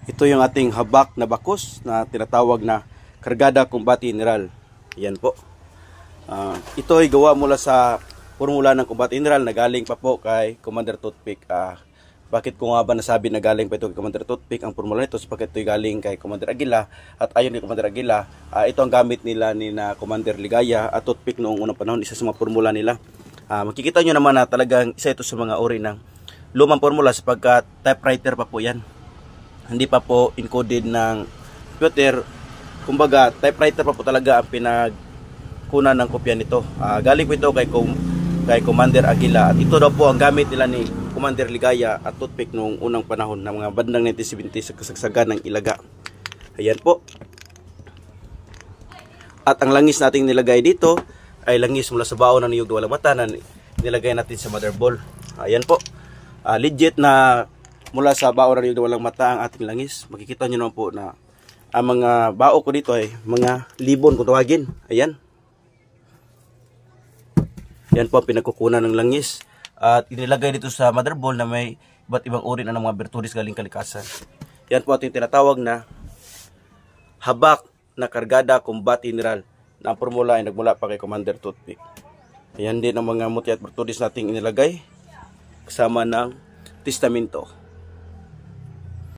Ito yung ating habak na bakos na tinatawag na Kargada Combate General. Yan po. Ito ay gawa mula sa formula ng Combate General na galing pa po kay Commander Toothpick. Bakit ko nga ba nasabi na galing pa ito kay Commander Toothpick ang formula nito? Sapagkat ito ay galing kay Commander Aguila. At ayon kay Commander Aguila, ito ang gamit nila ni na Commander Ligaya at Toothpick noong unang panahon. Isa sa mga formula nila. Makikita nyo naman na talagang isa ito sa mga uri ng lumang formula sapagkat typewriter pa po yan. Hindi pa po encoded ng computer. Kumbaga, typewriter pa po talaga ang pinagkunan ng kopya nito. Galing po ito kay Commander Aguila. At ito daw po ang gamit nila ni Commander Ligaya at Toothpick noong unang panahon ng mga bandang 1970 sa kasagsagan ng Ilaga. Ayan po. At ang langis nating nilagay dito ay langis mula sa baon ng niyog na walang mata na nilagay natin sa mother ball. Ayan po. Legit na mula sa bao na walang mata ang ating langis. Makikita nyo naman po na ang mga bao ko dito ay mga libon kung tawagin. Ayan. Yan po ang pinagkukunan ng langis. At inilagay dito sa mother ball na may iba't ibang uri na ng mga bertudis galing kalikasan. Yan po ating tinatawag na habak na Kargada Combate General na ang formula ay nagmula pa kay Commander Toothpick. Ayan din ang mga muti at bertudis nating inilagay kasama ng testamento.